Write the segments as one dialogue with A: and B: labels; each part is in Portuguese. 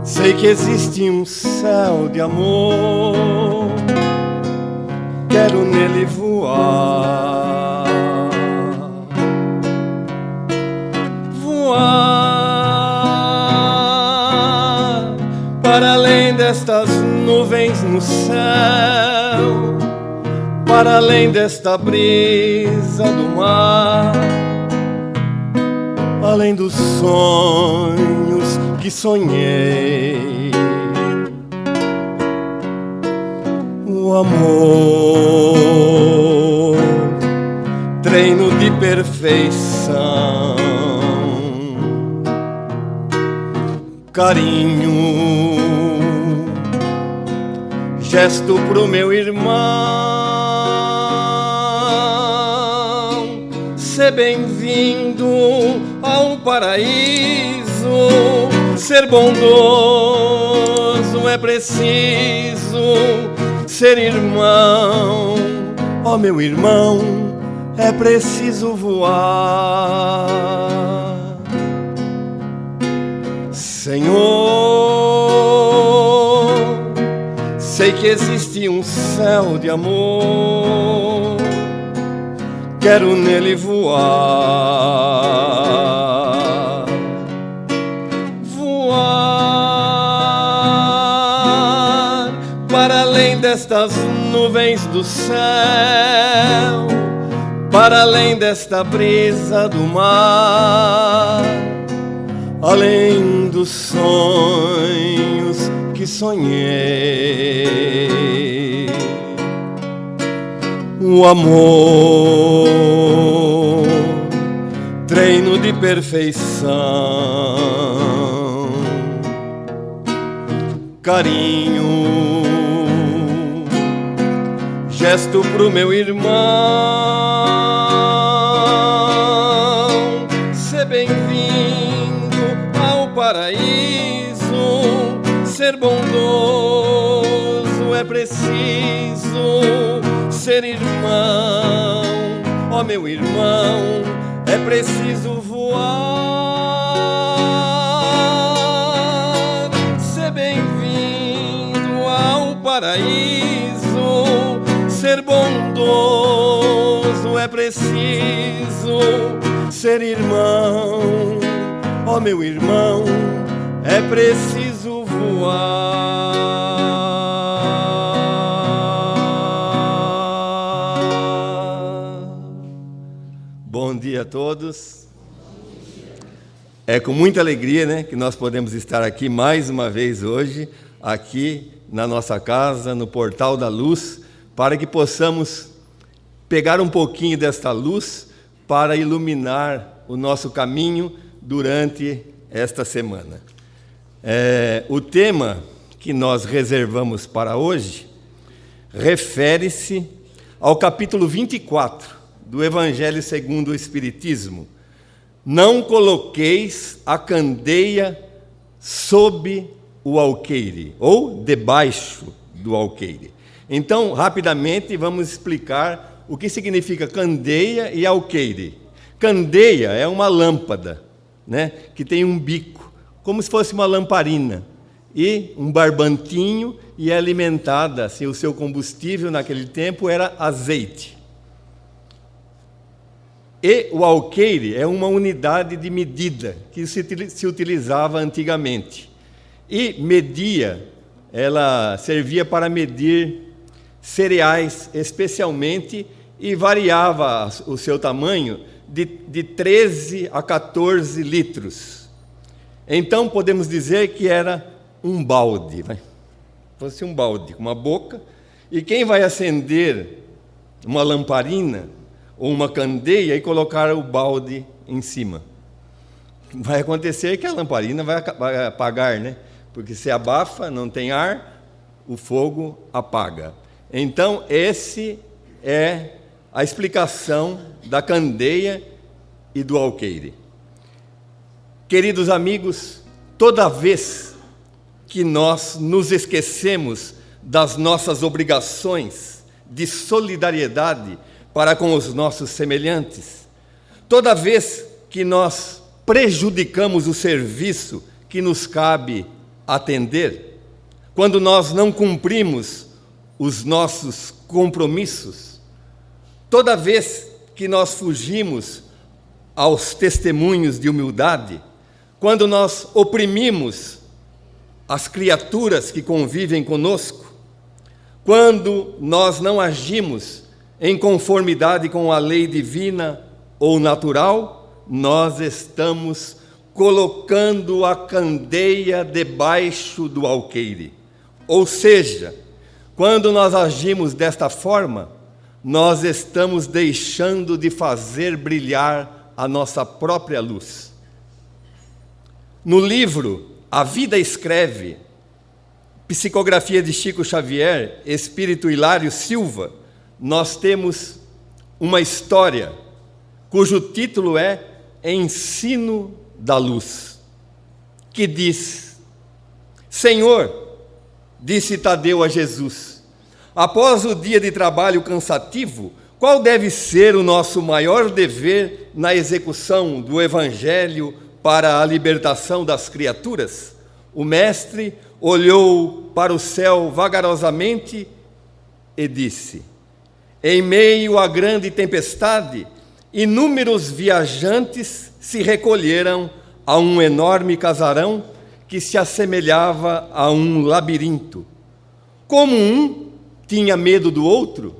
A: Sei que existe um céu de amor, quero nele voar, voar para além destas nuvens no céu, para além desta brisa do mar, além dos sonhos que sonhei. O amor, treino de perfeição, carinho, gesto pro meu irmão. Ser bem-vindo ao paraíso. Ser bondoso é preciso, ser irmão, ó meu irmão, é preciso voar. Senhor, sei que existe um céu de amor, quero nele voar, voar para além destas nuvens do céu, para além desta brisa do mar, além dos sonhos que sonhei. O amor, treino de perfeição, carinho, gesto pro meu irmão. Ser bem-vindo ao paraíso, ser bondoso é preciso, ser irmão, ó meu irmão, é preciso voar. Ser bem-vindo ao paraíso, ser bondoso é preciso, ser irmão, ó meu irmão, é preciso voar. Bom dia a todos. É com muita alegria, né, que nós podemos estar aqui mais uma vez hoje, aqui na nossa casa, no Portal da Luz, para que possamos pegar um pouquinho desta luz para iluminar o nosso caminho durante esta semana. O tema que nós reservamos para hoje refere-se ao capítulo 24 do Evangelho segundo o Espiritismo. Não coloqueis a candeia sob o alqueire, ou debaixo do alqueire. Então, rapidamente, vamos explicar o que significa candeia e alqueire. Candeia é uma lâmpada, né, que tem um bico, como se fosse uma lamparina, e um barbantinho, e é alimentada, assim, o seu combustível naquele tempo era azeite. E o alqueire é uma unidade de medida que se utilizava antigamente. E media, ela servia para medir cereais especialmente, e variava o seu tamanho de 13 a 14 litros. Então podemos dizer que era um balde, fosse um balde com uma boca, e quem vai acender uma lamparina ou uma candeia e colocar o balde em cima? Vai acontecer que a lamparina vai apagar, né? Porque se abafa, não tem ar, o fogo apaga. Então, esse é a explicação da candeia e do alqueire. Queridos amigos, toda vez que nós nos esquecemos das nossas obrigações de solidariedade para com os nossos semelhantes, toda vez que nós prejudicamos o serviço que nos cabe atender, quando nós não cumprimos os nossos compromissos, toda vez que nós fugimos aos testemunhos de humildade, quando nós oprimimos as criaturas que convivem conosco, quando nós não agimos em conformidade com a lei divina ou natural, nós estamos colocando a candeia debaixo do alqueire. Ou seja, quando nós agimos desta forma, nós estamos deixando de fazer brilhar a nossa própria luz. No livro A Vida Escreve, psicografia de Chico Xavier, Espírito Hilário Silva, nós temos uma história cujo título é Ensino da Luz, que diz: Senhor, disse Tadeu a Jesus, após o dia de trabalho cansativo, qual deve ser o nosso maior dever na execução do Evangelho para a libertação das criaturas? O mestre olhou para o céu vagarosamente e disse: em meio à grande tempestade, inúmeros viajantes se recolheram a um enorme casarão que se assemelhava a um labirinto. Como um tinha medo do outro,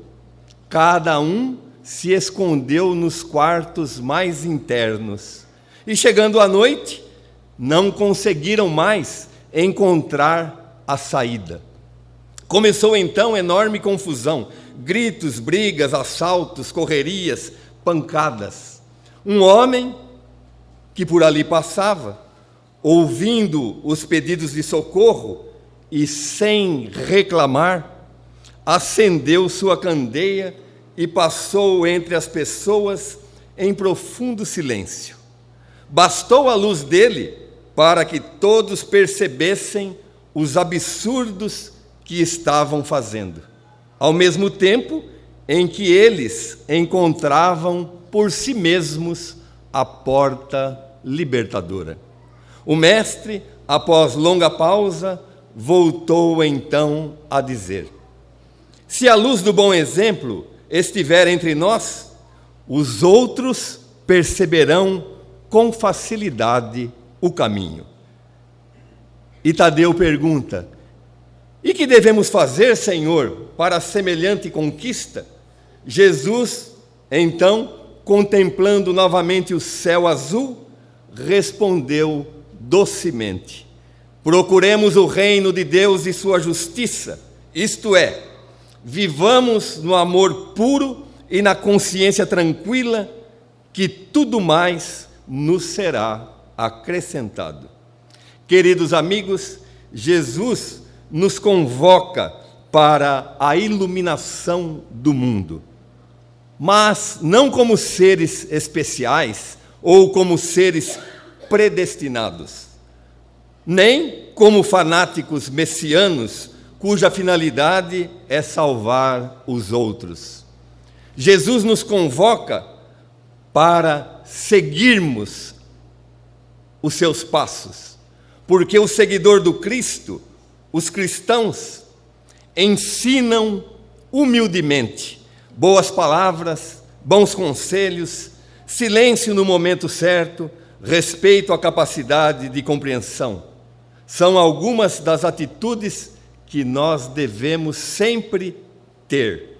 A: cada um se escondeu nos quartos mais internos. E chegando à noite, não conseguiram mais encontrar a saída. Começou então enorme confusão, gritos, brigas, assaltos, correrias, pancadas. Um homem que por ali passava, ouvindo os pedidos de socorro e sem reclamar, acendeu sua candeia e passou entre as pessoas em profundo silêncio. Bastou a luz dele para que todos percebessem os absurdos que estavam fazendo, ao mesmo tempo em que eles encontravam por si mesmos a porta libertadora. O mestre, após longa pausa, voltou então a dizer: se a luz do bom exemplo estiver entre nós, os outros perceberão com facilidade o caminho. E Tadeu pergunta: e que devemos fazer, Senhor, para semelhante conquista? Jesus, então, contemplando novamente o céu azul, respondeu docemente: procuremos o reino de Deus e sua justiça, isto é, vivamos no amor puro e na consciência tranquila, que tudo mais nos será acrescentado. Queridos amigos, Jesus nos convoca para a iluminação do mundo, mas não como seres especiais ou como seres predestinados, nem como fanáticos messianos cuja finalidade é salvar os outros. Jesus nos convoca para seguirmos os seus passos, porque o seguidor do Cristo, os cristãos, ensinam humildemente boas palavras, bons conselhos, silêncio no momento certo, respeito à capacidade de compreensão. São algumas das atitudes que nós devemos sempre ter.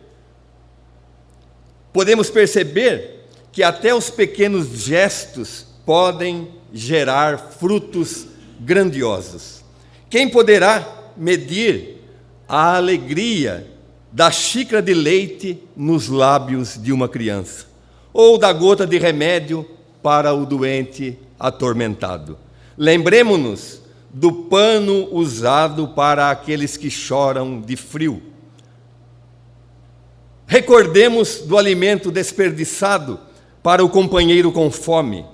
A: Podemos perceber que até os pequenos gestos podem gerar frutos grandiosos. Quem poderá medir a alegria da xícara de leite nos lábios de uma criança, ou da gota de remédio para o doente atormentado? Lembremo-nos do pano usado para aqueles que choram de frio. Recordemos do alimento desperdiçado para o companheiro com fome,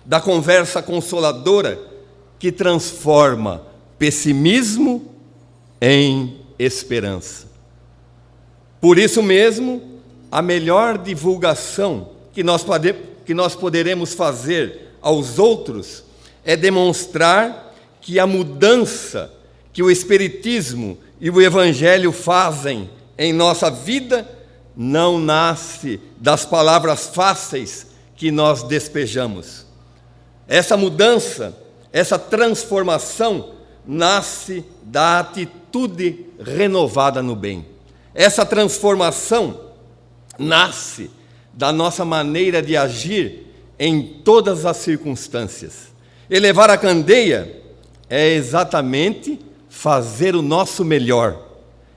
A: da conversa consoladora que transforma pessimismo em esperança. Por isso mesmo, a melhor divulgação que nós poderemos fazer aos outros é demonstrar que a mudança que o Espiritismo e o Evangelho fazem em nossa vida não nasce das palavras fáceis que nós despejamos. Essa mudança, essa transformação, nasce da atitude renovada no bem. Essa transformação nasce da nossa maneira de agir em todas as circunstâncias. Elevar a candeia é exatamente fazer o nosso melhor.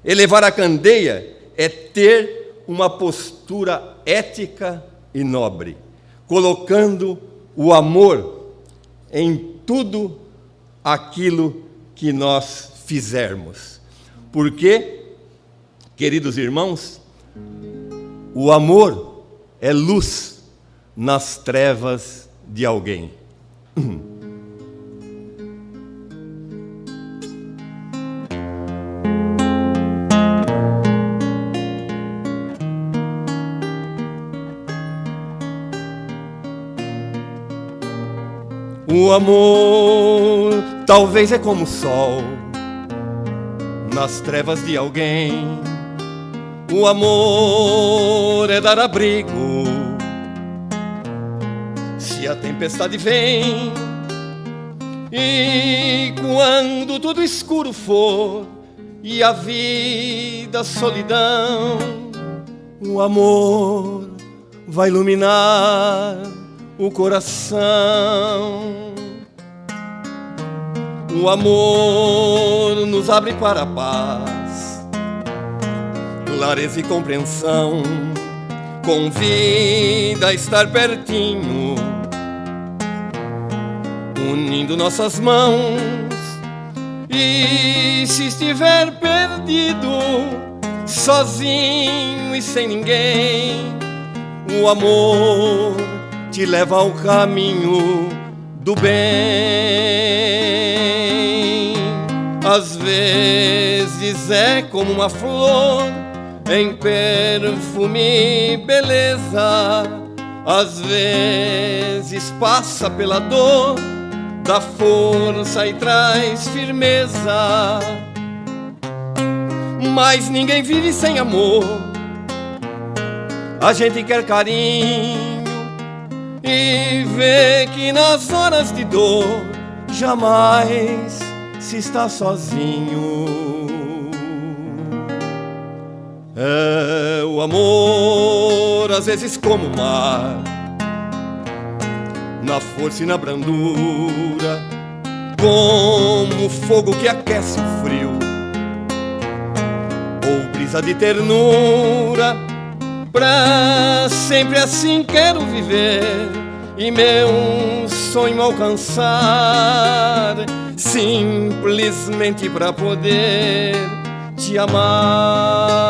A: Elevar a candeia é ter uma postura ética e nobre, colocando o amor em tudo aquilo que nós fizermos. Porque, queridos irmãos, o amor é luz nas trevas de alguém. O amor talvez é como o sol nas trevas de alguém. O amor é dar abrigo se a tempestade vem. E quando tudo escuro for e a vida solidão, o amor vai iluminar o coração. O amor nos abre para a paz, clareza e compreensão, convida a estar pertinho, unindo nossas mãos. E se estiver perdido, sozinho e sem ninguém, o amor te leva ao caminho do bem. Às vezes é como uma flor em perfume e beleza. Às vezes passa pela dor, dá força e traz firmeza. Mas ninguém vive sem amor. A gente quer carinho e vê que nas horas de dor jamais se está sozinho. É o amor, às vezes como o mar, na força e na brandura, como o fogo que aquece o frio, ou brisa de ternura. Pra sempre assim quero viver e meu sonho alcançar, simplesmente pra poder te amar.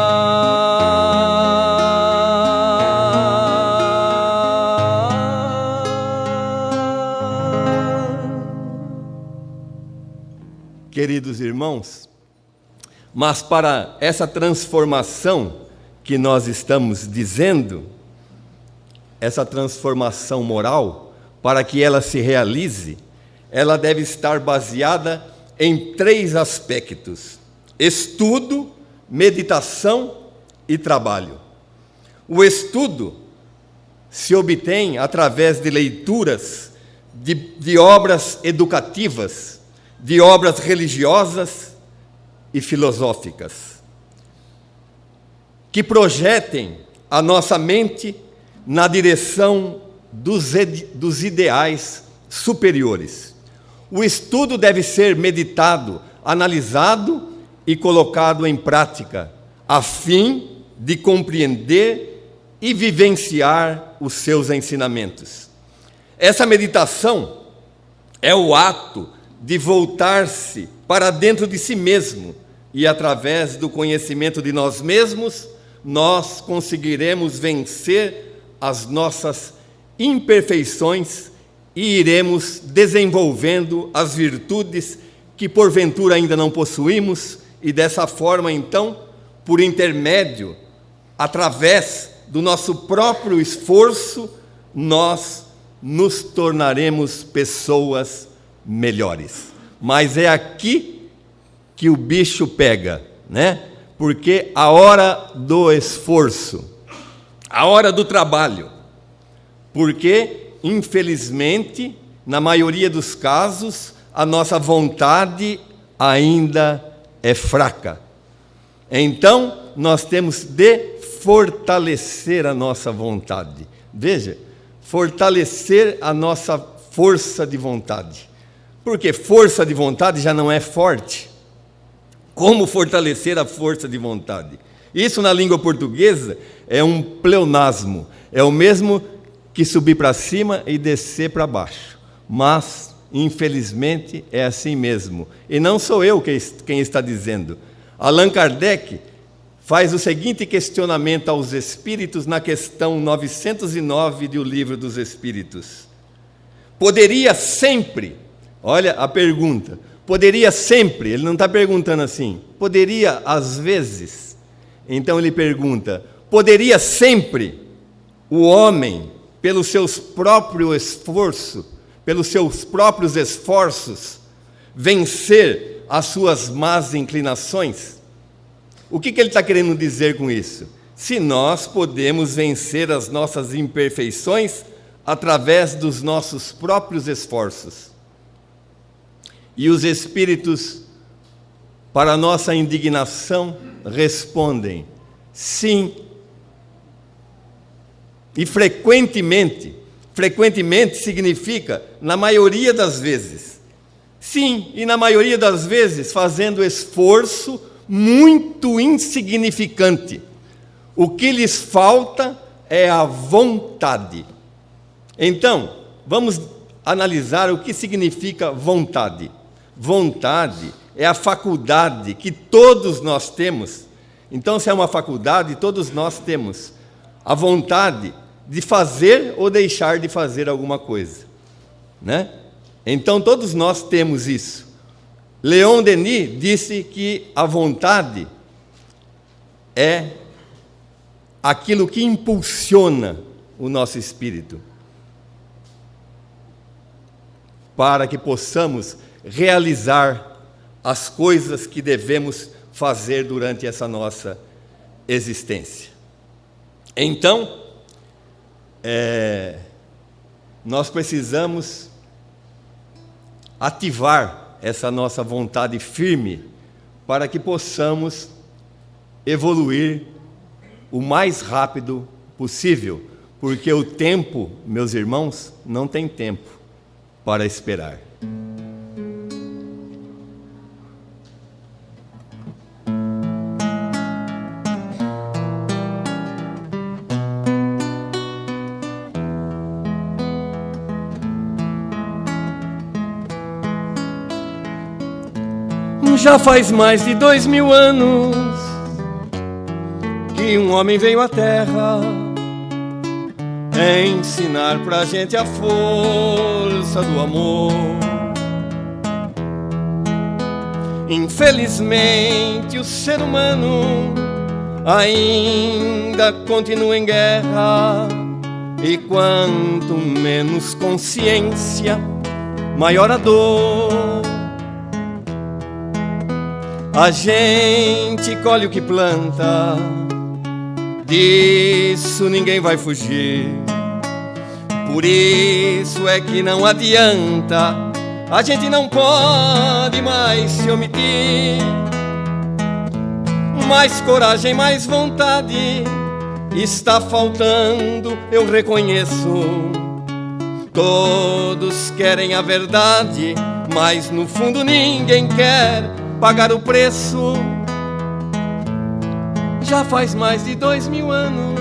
A: Queridos irmãos, mas para essa transformação que nós estamos dizendo, essa transformação moral, para que ela se realize, ela deve estar baseada em 3 aspectos: estudo, meditação e trabalho. O estudo se obtém através de leituras, de obras educativas, de obras religiosas e filosóficas, que projetem a nossa mente na direção dos ideais superiores. O estudo deve ser meditado, analisado e colocado em prática, a fim de compreender e vivenciar os seus ensinamentos. Essa meditação é o ato de voltar-se para dentro de si mesmo, e através do conhecimento de nós mesmos, nós conseguiremos vencer as nossas imperfeições e iremos desenvolvendo as virtudes que porventura ainda não possuímos, e dessa forma, então, por intermédio, através do nosso próprio esforço, nós nos tornaremos pessoas melhores. Mas é aqui que o bicho pega, né? Porque a hora do esforço, a hora do trabalho, porque, infelizmente, na maioria dos casos, a nossa vontade ainda é fraca. Então, nós temos de fortalecer a nossa vontade. Veja, fortalecer a nossa força de vontade. Porque força de vontade já não é forte. Como fortalecer a força de vontade? Isso na língua portuguesa é um pleonasmo. É o mesmo que subir para cima e descer para baixo. Mas, infelizmente, é assim mesmo. E não sou eu quem está dizendo. Allan Kardec faz o seguinte questionamento aos espíritos na questão 909 do Livro dos Espíritos. Poderia sempre, olha a pergunta, poderia sempre, ele não está perguntando assim, poderia às vezes, então ele pergunta, poderia sempre o homem, pelos seus próprios esforços, vencer as suas más inclinações? O que ele está querendo dizer com isso? Se nós podemos vencer as nossas imperfeições através dos nossos próprios esforços. E os espíritos, para nossa indignação, respondem: sim. E frequentemente significa na maioria das vezes. Sim, e na maioria das vezes fazendo esforço muito insignificante. O que lhes falta é a vontade. Então, vamos analisar o que significa vontade. Vontade é a faculdade que todos nós temos. Então, se é uma faculdade, todos nós temos a vontade de fazer ou deixar de fazer alguma coisa, né? Então, todos nós temos isso. Leon Denis disse que a vontade é aquilo que impulsiona o nosso espírito para que possamos realizar as coisas que devemos fazer durante essa nossa existência. Então, nós precisamos ativar essa nossa vontade firme para que possamos evoluir o mais rápido possível, porque o tempo, meus irmãos, não tem tempo para esperar. Já faz mais de 2000 anos que um homem veio à Terra ensinar pra gente a força do amor. Infelizmente o ser humano ainda continua em guerra, e quanto menos consciência, maior a dor. A gente colhe o que planta, disso ninguém vai fugir. Por isso é que não adianta, a gente não pode mais se omitir. Mais coragem, mais vontade está faltando, eu reconheço. Todos querem a verdade, mas no fundo ninguém quer pagar o preço. Já faz mais de 2000 anos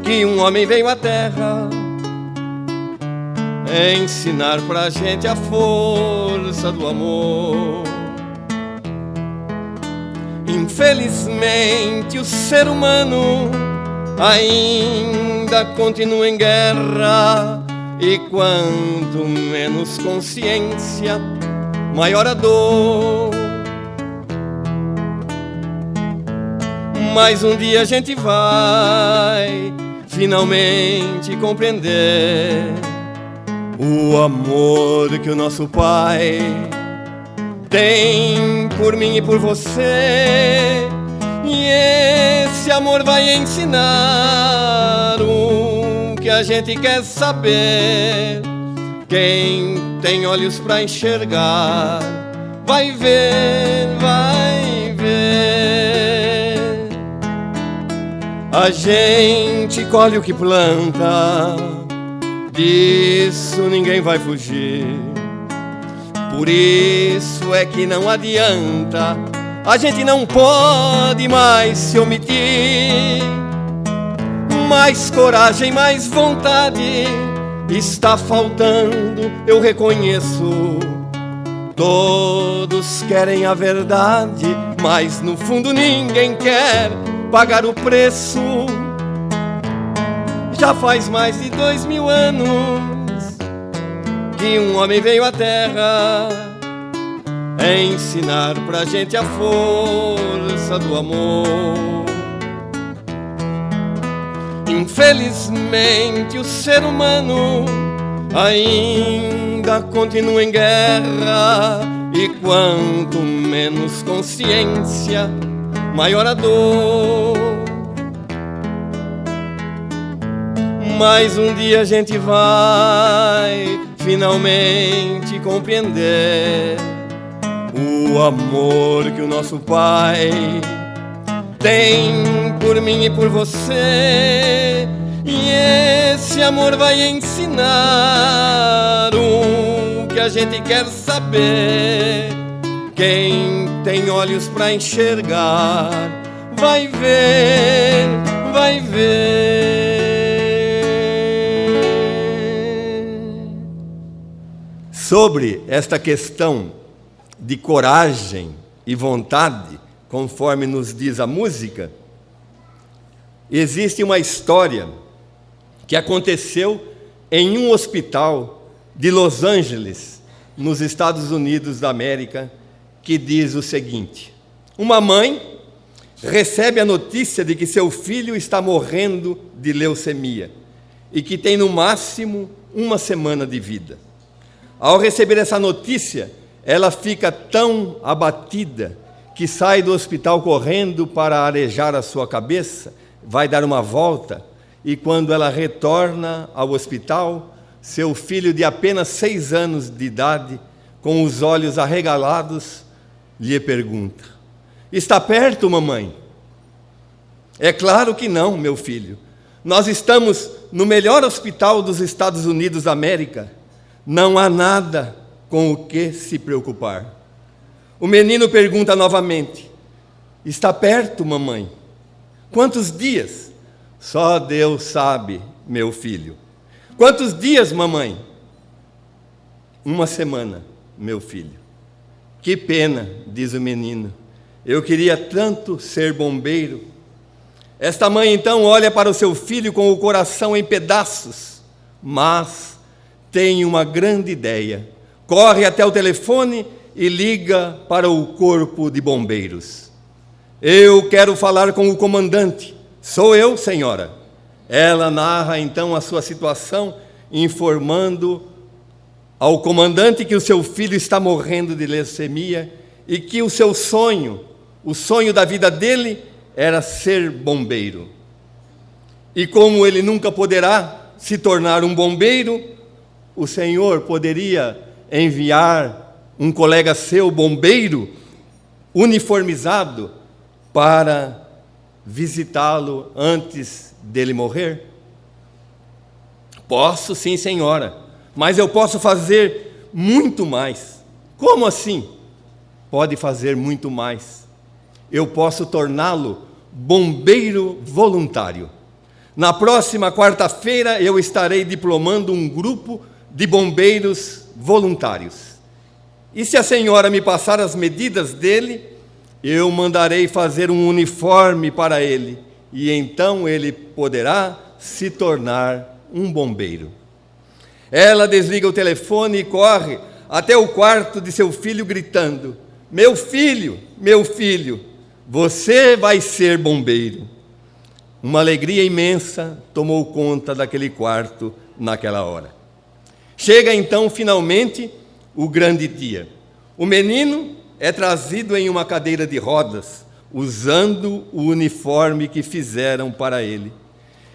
A: que um homem veio à Terra ensinar pra gente a força do amor. Infelizmente o ser humano ainda continua em guerra, E quanto menos consciência, maior a dor. Mas um dia a gente vai finalmente compreender o amor que o nosso Pai tem por mim e por você. E esse amor vai ensinar o que a gente quer saber. Quem tem olhos para enxergar vai ver, vai ver. A gente colhe o que planta, disso ninguém vai fugir. Por isso é que não adianta, a gente não pode mais se omitir. Mais coragem, mais vontade está faltando, eu reconheço. Todos querem a verdade, mas no fundo ninguém quer pagar o preço. Já faz mais de 2000 anos que um homem veio à Terra ensinar pra gente a força do amor. Infelizmente o ser humano ainda continua em guerra, e quanto menos consciência, maior a dor. Mas um dia a gente vai finalmente compreender o amor que o nosso Pai tem por mim e por você. E esse amor vai ensinar o que a gente quer saber. Quem tem olhos para enxergar vai ver, vai ver. Sobre esta questão de coragem e vontade, conforme nos diz a música, existe uma história que aconteceu em um hospital de Los Angeles, nos Estados Unidos da América, que diz o seguinte: uma mãe recebe a notícia de que seu filho está morrendo de leucemia e que tem no máximo 1 semana de vida. Ao receber essa notícia, ela fica tão abatida que sai do hospital correndo para arejar a sua cabeça, vai dar uma volta, e quando ela retorna ao hospital, seu filho de apenas 6 anos de idade, com os olhos arregalados, lhe pergunta: está perto, mamãe? É claro que não, meu filho. Nós estamos no melhor hospital dos Estados Unidos da América. Não há nada com o que se preocupar. O menino pergunta novamente: está perto, mamãe? Quantos dias? Só Deus sabe, meu filho. Quantos dias, mamãe? 1 semana, meu filho. Que pena, diz o menino. Eu queria tanto ser bombeiro. Esta mãe então olha para o seu filho com o coração em pedaços, mas tem uma grande ideia. Corre até o telefone e liga para o corpo de bombeiros. Eu quero falar com o comandante. Sou eu, senhora. Ela narra então a sua situação, informando ao comandante que o seu filho está morrendo de leucemia e que o seu sonho, o sonho da vida dele, era ser bombeiro. E como ele nunca poderá se tornar um bombeiro, o senhor poderia enviar um colega seu, bombeiro, uniformizado, para visitá-lo antes dele morrer? Posso sim, senhora, mas eu posso fazer muito mais. Como assim? Pode fazer muito mais. Eu posso torná-lo bombeiro voluntário. Na próxima quarta-feira eu estarei diplomando um grupo de bombeiros voluntários. E se a senhora me passar as medidas dele, eu mandarei fazer um uniforme para ele, e então ele poderá se tornar um bombeiro. Ela desliga o telefone e corre até o quarto de seu filho gritando: meu filho, você vai ser bombeiro. Uma alegria imensa tomou conta daquele quarto naquela hora. Chega então finalmente o grande dia. O menino é trazido em uma cadeira de rodas, usando o uniforme que fizeram para ele.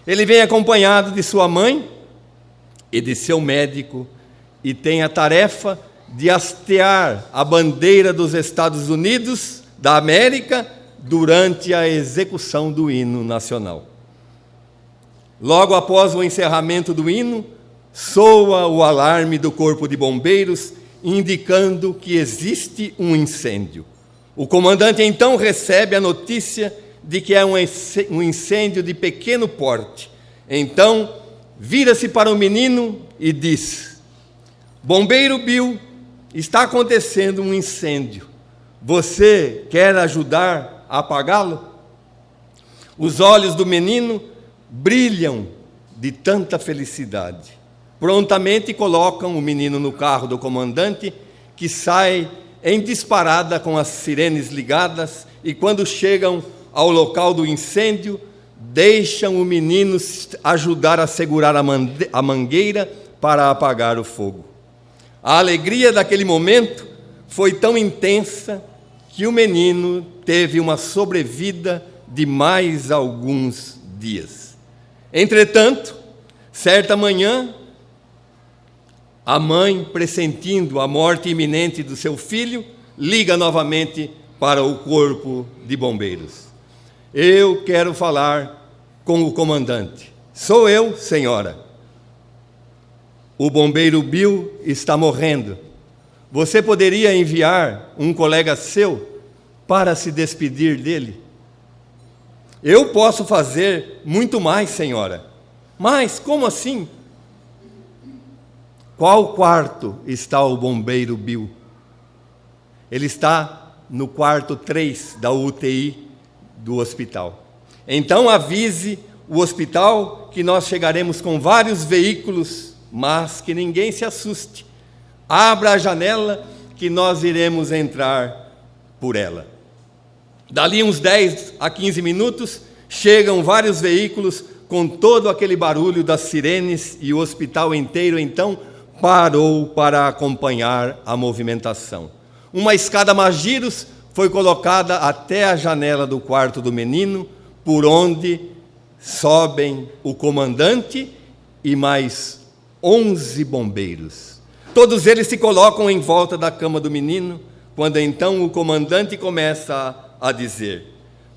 A: Ele vem acompanhado de sua mãe e de seu médico e tem a tarefa de hastear a bandeira dos Estados Unidos da América durante a execução do hino nacional. Logo após o encerramento do hino, soa o alarme do Corpo de Bombeiros, indicando que existe um incêndio. O comandante então recebe a notícia de que é um incêndio de pequeno porte. Então, vira-se para o menino e diz: bombeiro Bill, está acontecendo um incêndio. Você quer ajudar a apagá-lo? Os olhos do menino brilham de tanta felicidade. Prontamente colocam o menino no carro do comandante, que sai em disparada com as sirenes ligadas, e quando chegam ao local do incêndio, deixam o menino ajudar a segurar a mangueira para apagar o fogo. A alegria daquele momento foi tão intensa que o menino teve uma sobrevida de mais alguns dias. Entretanto, certa manhã, a mãe, pressentindo a morte iminente do seu filho, liga novamente para o Corpo de Bombeiros. Eu quero falar com o comandante. Sou eu, senhora. O bombeiro Bill está morrendo. Você poderia enviar um colega seu para se despedir dele? Eu posso fazer muito mais, senhora. Mas como assim? Qual quarto está o bombeiro Bill? Ele está no quarto 3 da UTI do hospital. Então avise o hospital que nós chegaremos com vários veículos, mas que ninguém se assuste. Abra a janela que nós iremos entrar por ela. Dali uns 10 a 15 minutos, chegam vários veículos com todo aquele barulho das sirenes e o hospital inteiro, então, parou para acompanhar a movimentação. Uma escada Magiros foi colocada até a janela do quarto do menino, por onde sobem o comandante e mais 11 bombeiros. Todos eles se colocam em volta da cama do menino, quando então o comandante começa a dizer: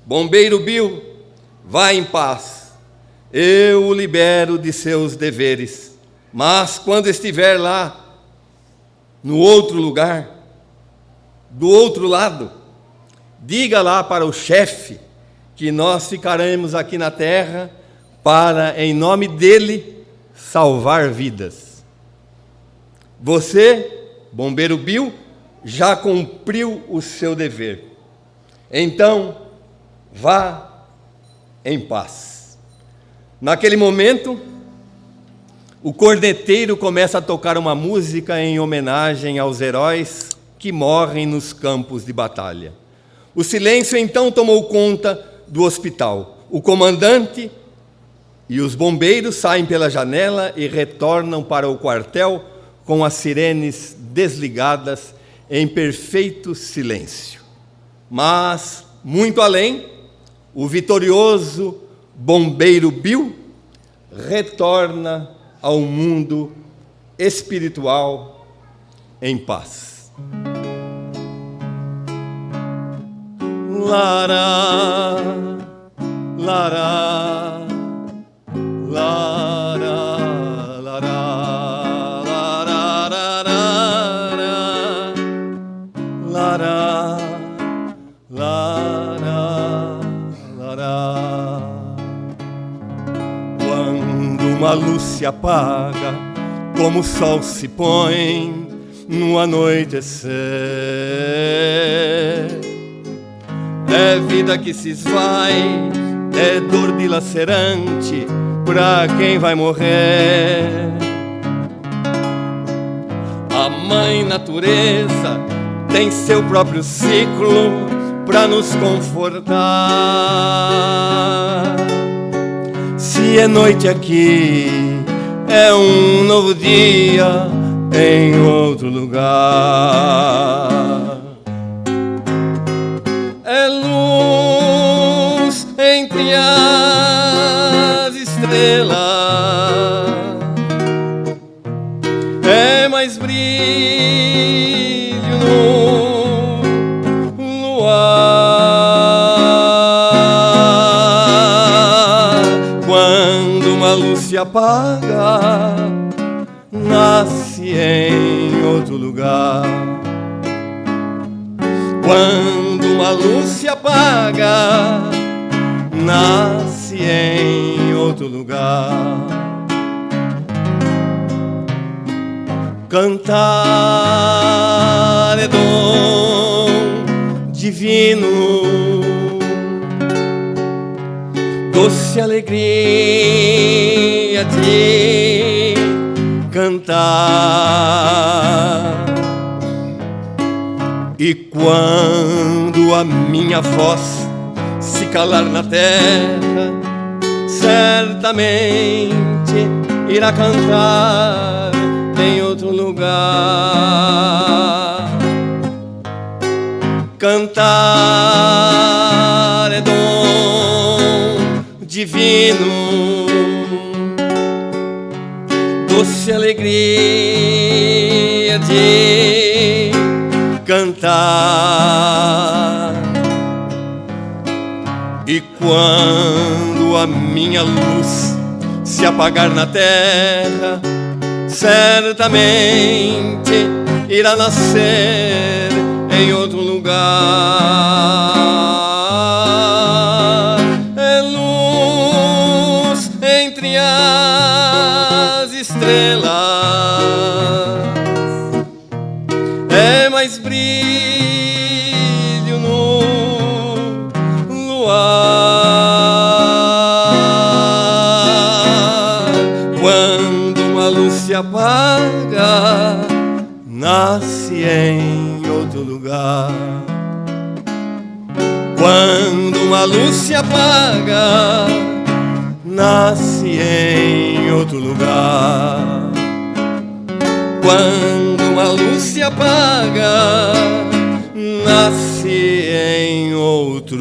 A: bombeiro Bill, vá em paz, eu o libero de seus deveres, mas quando estiver lá, no outro lugar, do outro lado, diga lá para o chefe que nós ficaremos aqui na terra para, em nome dele, salvar vidas. Você, bombeiro Bill, já cumpriu o seu dever. Então, vá em paz. Naquele momento, o corneteiro começa a tocar uma música em homenagem aos heróis que morrem nos campos de batalha. O silêncio então tomou conta do hospital. O comandante e os bombeiros saem pela janela e retornam para o quartel com as sirenes desligadas em perfeito silêncio. Mas, muito além, o vitorioso bombeiro Bill retorna ao mundo espiritual em paz. Lara, lara, lara, lara, lara, lara, lara, lara. Quando uma luz se apaga, como o sol se põe no anoitecer, é vida que se esvai, é dor dilacerante pra quem vai morrer. A mãe natureza tem seu próprio ciclo para nos confortar. Se é noite aqui, é um novo dia em outro lugar. É luz entre as estrelas, é mais brilho no luar. Quando uma luz se apaga, nasce em outro lugar. Quando uma luz se apaga, nasce em outro lugar. Cantar é dom divino, doce alegria de cantar. E quando a minha voz se calar na terra, certamente irá cantar em outro lugar. Cantar é dom divino, doce alegria de cantar. E quando a minha luz se apagar na terra, certamente irá nascer em outro lugar. É luz entre as estrelas, é mais brilho no luar. Quando uma luz se apaga, nasce em outro lugar. Quando uma luz se apaga, nasce em outro lugar. Quando uma luz se apaga, nasce em outro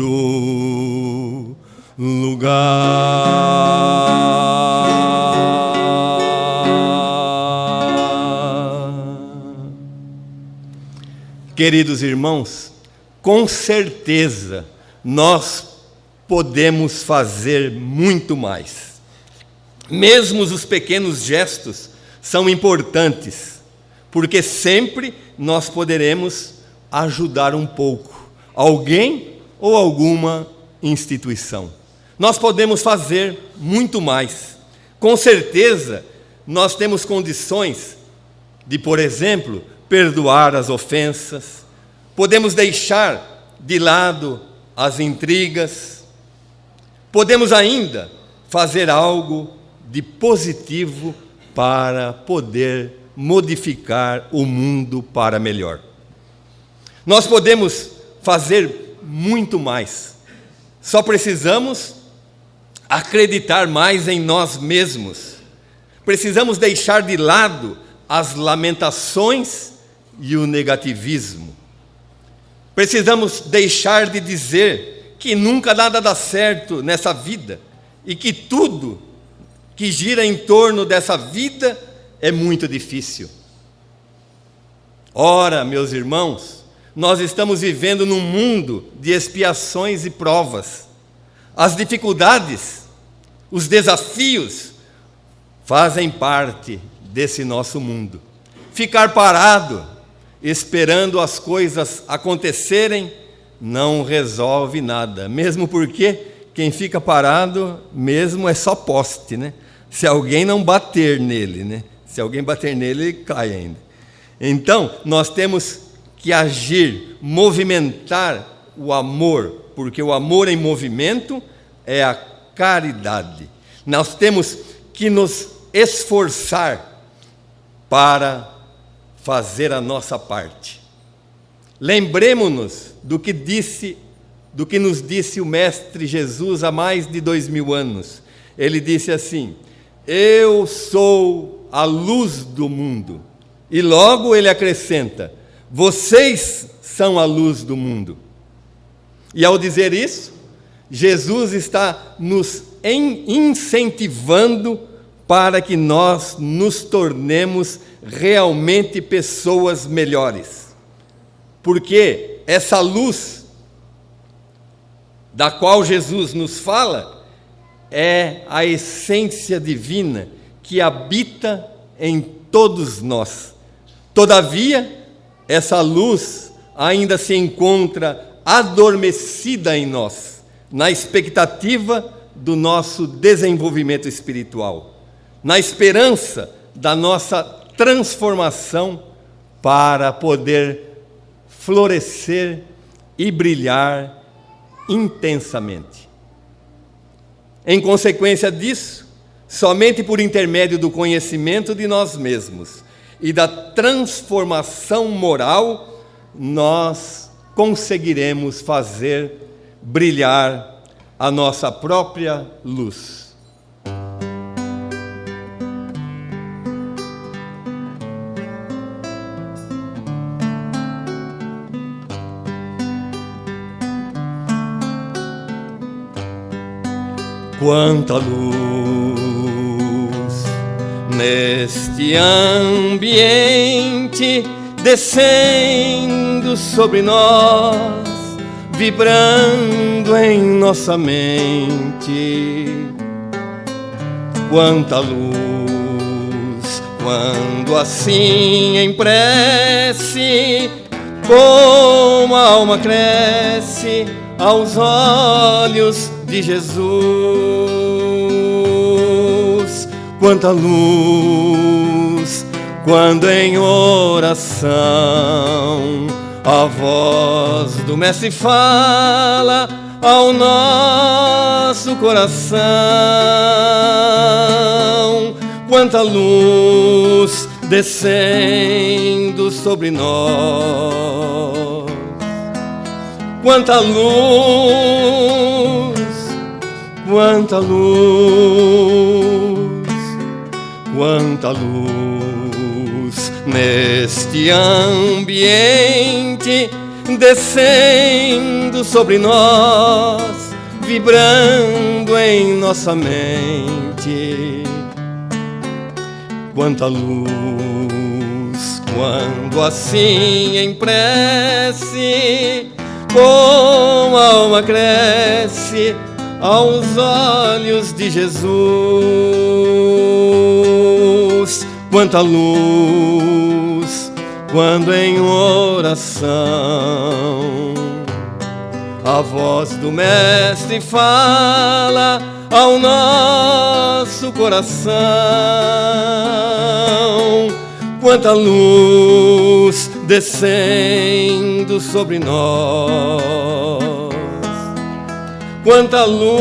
A: lugar. Queridos irmãos, com certeza nós podemos fazer muito mais. Mesmo os pequenos gestos são importantes, porque sempre nós poderemos ajudar um pouco alguém ou alguma instituição. Nós podemos fazer muito mais. Com certeza, nós temos condições de, por exemplo, perdoar as ofensas, podemos deixar de lado as intrigas, podemos ainda fazer algo de positivo para poder modificar o mundo para melhor. Nós podemos fazer muito mais. Só precisamos acreditar mais em nós mesmos. Precisamos deixar de lado as lamentações e o negativismo. Precisamos deixar de dizer que nunca nada dá certo nessa vida e que tudo que gira em torno dessa vida é muito difícil. Ora, meus irmãos, nós estamos vivendo num mundo de expiações e provas. As dificuldades, os desafios fazem parte desse nosso mundo. Ficar parado, esperando as coisas acontecerem, não resolve nada. Mesmo porque quem fica parado mesmo é só poste, né? Se alguém não bater nele, né? Se alguém bater nele, ele cai ainda. Então, nós temos que agir, movimentar o amor, porque o amor em movimento é a caridade. Nós temos que nos esforçar para fazer a nossa parte. Lembremo-nos do que nos disse o Mestre Jesus há mais de 2000 anos. Ele disse assim: eu sou a luz do mundo. E logo ele acrescenta: vocês são a luz do mundo. E ao dizer isso, Jesus está nos incentivando para que nós nos tornemos realmente pessoas melhores. Porque essa luz da qual Jesus nos fala é a essência divina que habita em todos nós. Todavia, essa luz ainda se encontra adormecida em nós, na expectativa do nosso desenvolvimento espiritual, na esperança da nossa transformação para poder florescer e brilhar intensamente. Em consequência disso, somente por intermédio do conhecimento de nós mesmos e da transformação moral, nós conseguiremos fazer brilhar a nossa própria luz. Quanta luz neste ambiente, descendo sobre nós, vibrando em nossa mente. Quanta luz, quando assim em prece, como a alma cresce aos olhos de Jesus. Quanta luz, quando em oração a voz do Mestre fala ao nosso coração. Quanta luz descendo sobre nós. Quanta luz, quanta luz, quanta luz neste ambiente, descendo sobre nós, vibrando em nossa mente. Quanta luz, quando assim em prece, como a alma cresce aos olhos de Jesus. Quanta luz, quando em oração a voz do Mestre fala ao nosso coração. Quanta luz descendo sobre nós. Quanta luz,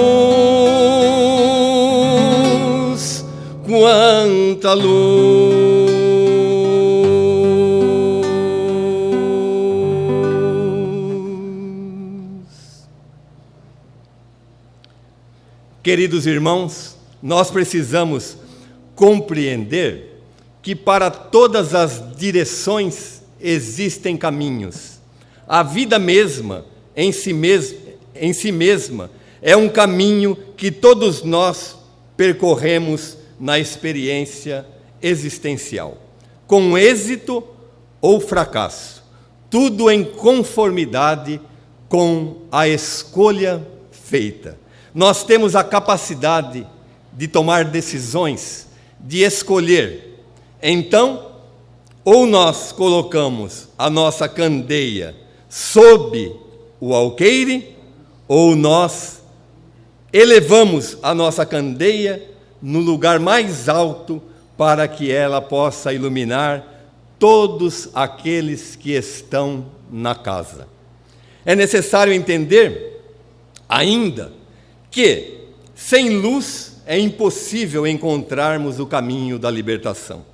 A: quanta luz. Queridos irmãos, nós precisamos compreender que para todas as direções existem caminhos. A vida mesma, em si mesma, é um caminho que todos nós percorremos na experiência existencial, com êxito ou fracasso, tudo em conformidade com a escolha feita. Nós temos a capacidade de tomar decisões, de escolher. Então, ou nós colocamos a nossa candeia sob o alqueire, ou nós elevamos a nossa candeia no lugar mais alto para que ela possa iluminar todos aqueles que estão na casa. É necessário entender ainda que sem luz é impossível encontrarmos o caminho da libertação.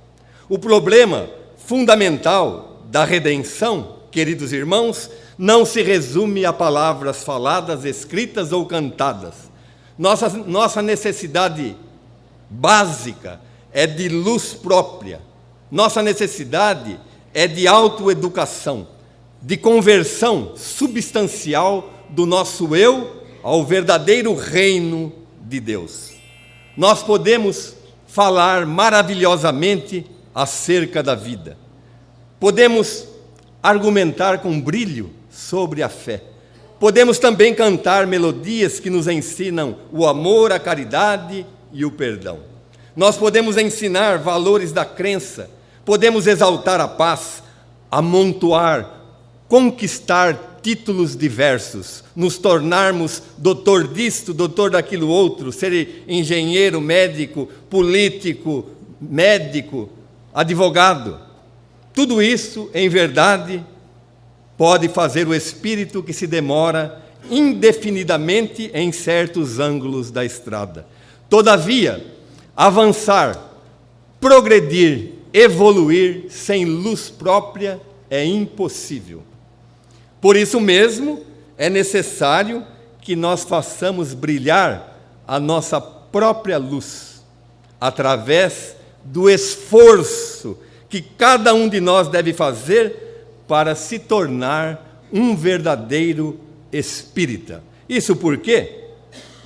A: O problema fundamental da redenção, queridos irmãos, não se resume a palavras faladas, escritas ou cantadas. Nossa necessidade básica é de luz própria. Nossa necessidade é de autoeducação, de conversão substancial do nosso eu ao verdadeiro reino de Deus. Nós podemos falar maravilhosamente acerca da vida. Podemos argumentar com brilho sobre a fé. Podemos também cantar melodias que nos ensinam o amor, a caridade e o perdão. Nós podemos ensinar valores da crença, podemos exaltar a paz, amontoar, conquistar títulos diversos, nos tornarmos doutor disto, doutor daquilo outro, ser engenheiro, médico, político, médico, advogado. Tudo isso, em verdade, pode fazer o espírito que se demora indefinidamente em certos ângulos da estrada. Todavia, avançar, progredir, evoluir sem luz própria é impossível. Por isso mesmo, é necessário que nós façamos brilhar a nossa própria luz, através do esforço que cada um de nós deve fazer para se tornar um verdadeiro espírita. Isso porque,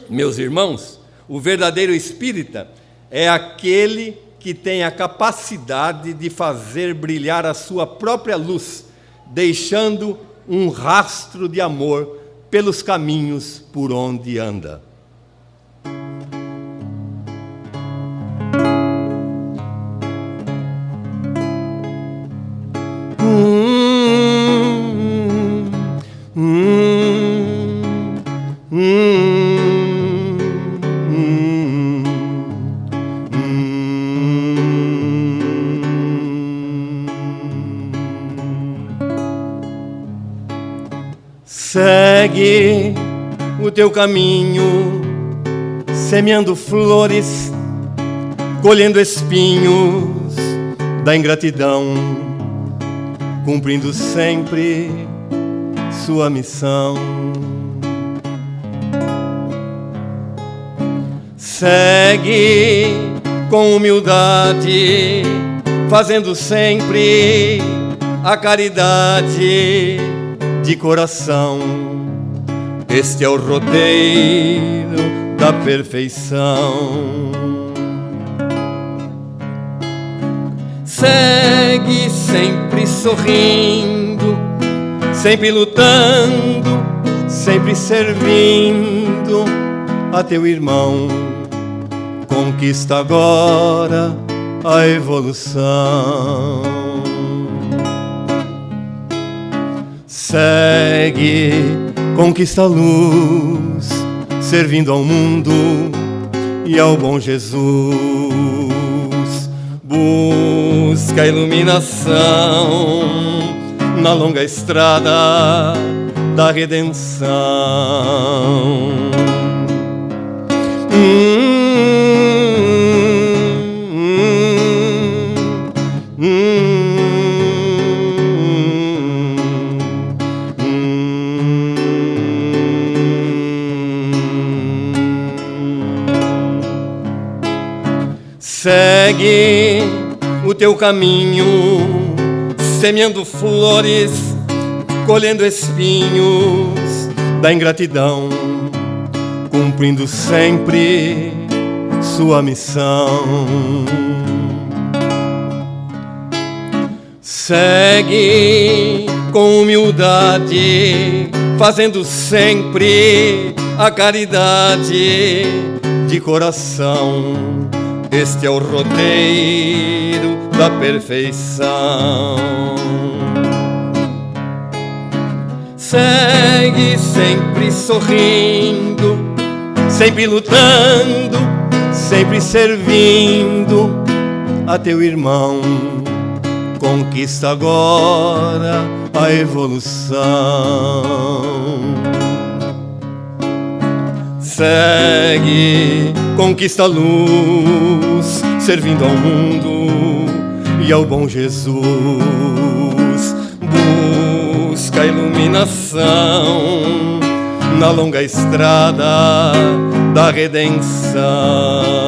A: meus irmãos, o verdadeiro espírita é aquele que tem a capacidade de fazer brilhar a sua própria luz, deixando um rastro de amor pelos caminhos por onde anda. Segue o teu caminho, semeando flores, colhendo espinhos da ingratidão, cumprindo sempre sua missão. Segue com humildade, fazendo sempre a caridade de coração. Este é o roteiro da perfeição. Segue sempre sorrindo, sempre lutando, sempre servindo a teu irmão. Conquista agora a evolução. Segue, conquista a luz, servindo ao mundo e ao bom Jesus. Busca a iluminação na longa estrada da redenção. Segue o teu caminho, semeando flores, colhendo espinhos da ingratidão, cumprindo sempre sua missão. Segue com humildade, fazendo sempre a caridade de coração. Este é o roteiro da perfeição. Segue sempre sorrindo, sempre lutando, sempre servindo a teu irmão. Conquista agora a evolução. Segue, conquista a luz, servindo ao mundo ao bom Jesus, busca a iluminação na longa estrada da redenção.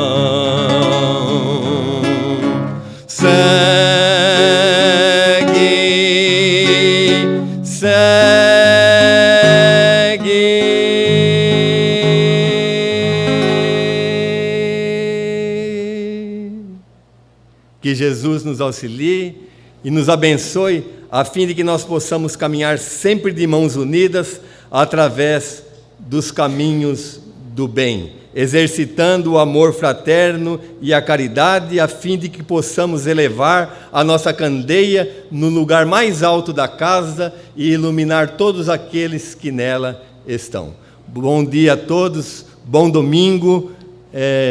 A: Que Jesus nos auxilie e nos abençoe, a fim de que nós possamos caminhar sempre de mãos unidas através dos caminhos do bem, exercitando o amor fraterno e a caridade, a fim de que possamos elevar a nossa candeia no lugar mais alto da casa e iluminar todos aqueles que nela estão. Bom dia a todos, bom domingo,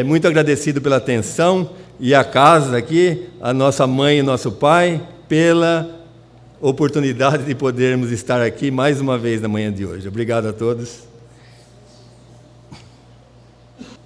A: muito agradecido pela atenção, e a casa aqui, a nossa mãe e nosso pai, pela oportunidade de podermos estar aqui mais uma vez na manhã de hoje. Obrigado a todos.